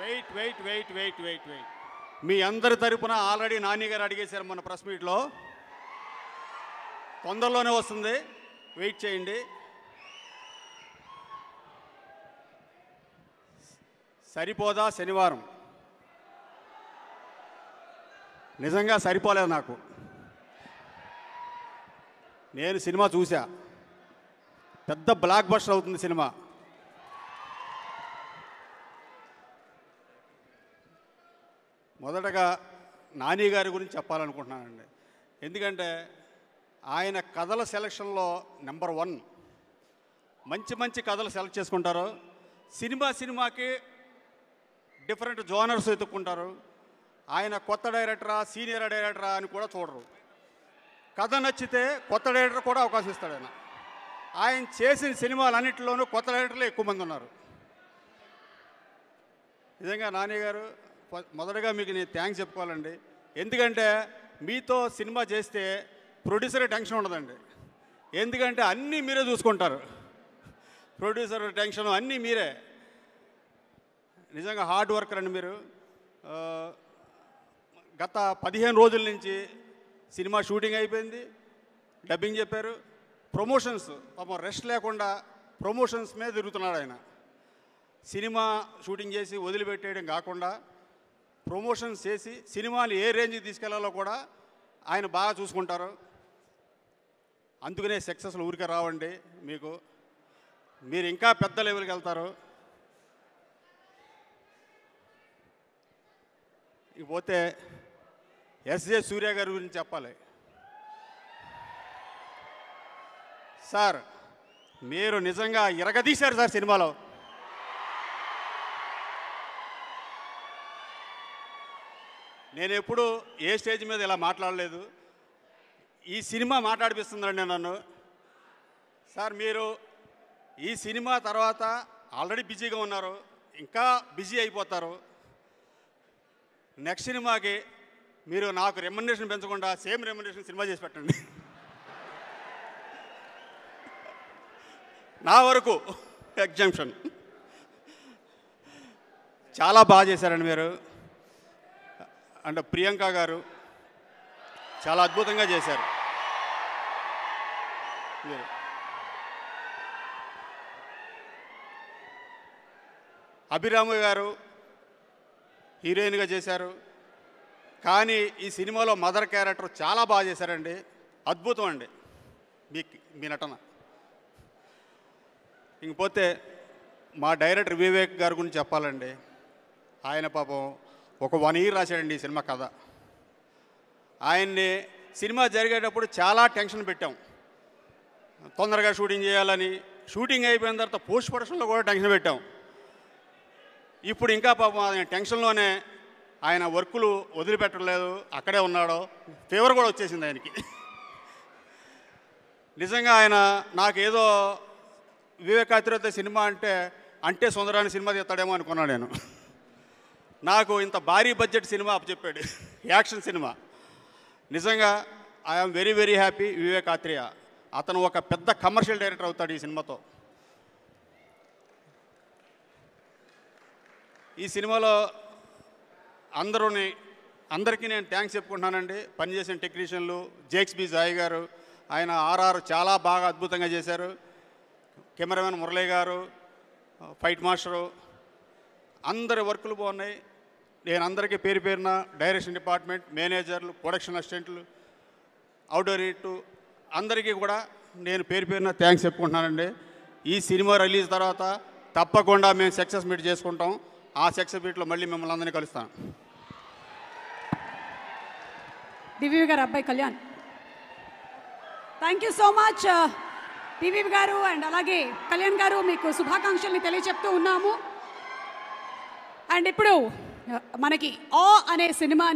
Wait wait wait wait wait wait మీ అందరి తరపున ఆల్రెడీ నాని గారు అడిగేశారు మన ప్రెస్ మీట్లో. తొందరలోనే వస్తుంది, వెయిట్ చేయండి. సరిపోదా శనివారం? నిజంగా సరిపోలేదు నాకు. నేను సినిమా చూసా, పెద్ద బ్లాక్ బస్టర్ అవుతుంది సినిమా. మొదటగా నాని గారి గురించి చెప్పాలనుకుంటున్నానండి. ఎందుకంటే ఆయన కథల సెలక్షన్లో నెంబర్ 1. మంచి మంచి కథలు సెలెక్ట్ చేసుకుంటారు. సినిమాకి డిఫరెంట్ జోనర్స్ వెతుక్కుంటారు. ఆయన కొత్త డైరెక్టరా సీనియర్ డైరెక్టరా అని కూడా చూడరు. కథ నచ్చితే కొత్త డైరెక్టర్ కూడా అవకాశం ఇస్తాడు ఆయన. ఆయన చేసిన సినిమాలన్నింటిలోనూ కొత్త డైరెక్టర్లు ఎక్కువ మంది ఉన్నారు. నిజంగా నాని గారు మొదటగా మీకు నేను థ్యాంక్స్ చెప్పుకోవాలండి. ఎందుకంటే మీతో సినిమా చేస్తే ప్రొడ్యూసర్ టెన్షన్ ఉండదండి. ఎందుకంటే అన్నీ మీరే చూసుకుంటారు. ప్రొడ్యూసర్ టెన్షన్ అన్నీ మీరే. నిజంగా హార్డ్ వర్కర్ అండి మీరు. గత 15 రోజుల నుంచి సినిమా షూటింగ్ అయిపోయింది, డబ్బింగ్ చెప్పారు, ప్రమోషన్స్ పాపం రెస్ట్ లేకుండా ప్రమోషన్స్ మీద తిరుగుతున్నాడు ఆయన. సినిమా షూటింగ్ చేసి వదిలిపెట్టేయడం కాకుండా ప్రమోషన్స్ చేసి సినిమాలు ఏ రేంజ్కి తీసుకెళ్లాలో కూడా ఆయన బాగా చూసుకుంటారు. అందుకనే సక్సెస్లు ఊరికే రావండి మీకు. మీరు ఇంకా పెద్ద లెవెల్కి వెళ్తారు. ఇకపోతే ఎస్జే సూర్య గారి గురించి చెప్పాలి. సార్ మీరు నిజంగా ఇరగదీశారు సార్ సినిమాలో. నేను ఎప్పుడు ఏ స్టేజ్ మీద ఇలా మాట్లాడలేదు. ఈ సినిమా మాట్లాడిపిస్తుందండి నన్ను. సార్ మీరు ఈ సినిమా తర్వాత ఆల్రెడీ బిజీగా ఉన్నారు, ఇంకా బిజీ అయిపోతారు. నెక్స్ట్ సినిమాకి మీరు నాకు రెమ్యునరేషన్ పెంచకుండా సేమ్ రెమ్యునరేషన్ సినిమా చేసి పెట్టండి. నా వరకు ఎగ్జామ్షన్. చాలా బాగా చేశారండి మీరు. అండ్ ప్రియాంక గారు చాలా అద్భుతంగా చేశారు. మీరు అభిరాము గారు హీరోయిన్గా చేశారు. కానీ ఈ సినిమాలో మదర్ క్యారెక్టర్ చాలా బాగా చేశారండి. అద్భుతం అండి మీ నటన. ఇంకపోతే మా డైరెక్టర్ వివేక్ గారి గురించి చెప్పాలండి. ఆయన పాపం ఒక 1 year రాశాడండి ఈ సినిమా కథ. ఆయన్ని సినిమా జరిగేటప్పుడు చాలా టెన్షన్ పెట్టాం. తొందరగా షూటింగ్ చేయాలని. షూటింగ్ అయిపోయిన తర్వాత పోస్ట్ ప్రొడక్షన్లో కూడా టెన్షన్ పెట్టాం. ఇప్పుడు ఇంకా పాపం ఆయన టెన్షన్లోనే ఆయన వర్కులు వదిలిపెట్టలేదు, అక్కడే ఉన్నాడు. ఫీవర్ కూడా వచ్చేసింది ఆయనకి. నిజంగా ఆయన నాకేదో వివేకాతిరేత సినిమా అంటే సుందరాని సినిమా తీస్తాడేమో అనుకున్నాను నేను. నాకు ఇంత భారీ బడ్జెట్ సినిమా అప్పచెప్పాడు, యాక్షన్ సినిమా. నిజంగా I'm very very happy. Vivek Athreya అతను ఒక పెద్ద కమర్షియల్ డైరెక్టర్ అవుతాడు ఈ సినిమాతో. ఈ సినిమాలో అందరికీ నేను థ్యాంక్స్ చెప్పుకుంటున్నానండి. పనిచేసిన టెక్నీషియన్లు, జేక్స్ బి జాయ్ గారు, ఆయన ఆర్ఆర్ చాలా బాగా అద్భుతంగా చేశారు. కెమెరామెన్ మురళీ గారు, ఫైట్ మాస్టరు, అందరి వర్కులు బాగున్నాయి. నేను అందరికీ పేరు పేరున డైరెక్షన్ డిపార్ట్మెంట్, మేనేజర్లు, ప్రొడక్షన్ అసిస్టెంట్లు, అవుట్డోర్ యూనిట్ అందరికీ కూడా నేను పేరు పేరున థ్యాంక్స్ చెప్పుకుంటున్నానండి. ఈ సినిమా రిలీజ్ తర్వాత తప్పకుండా మేము సక్సెస్ మీట్ చేసుకుంటాం. ఆ సక్సెస్ మీట్లో మళ్ళీ మిమ్మల్ని అందరినీ కలుస్తాను. దివ్య గారు అబ్బాయి Kalyan, thank you so much Divya గారు. అండ్ అలాగే కళ్యాణ్ గారు మీకు శుభాకాంక్షల్ని తెలియచెప్తూ ఉన్నాము. అండ్ ఇప్పుడు మనకి అనే సినిమాని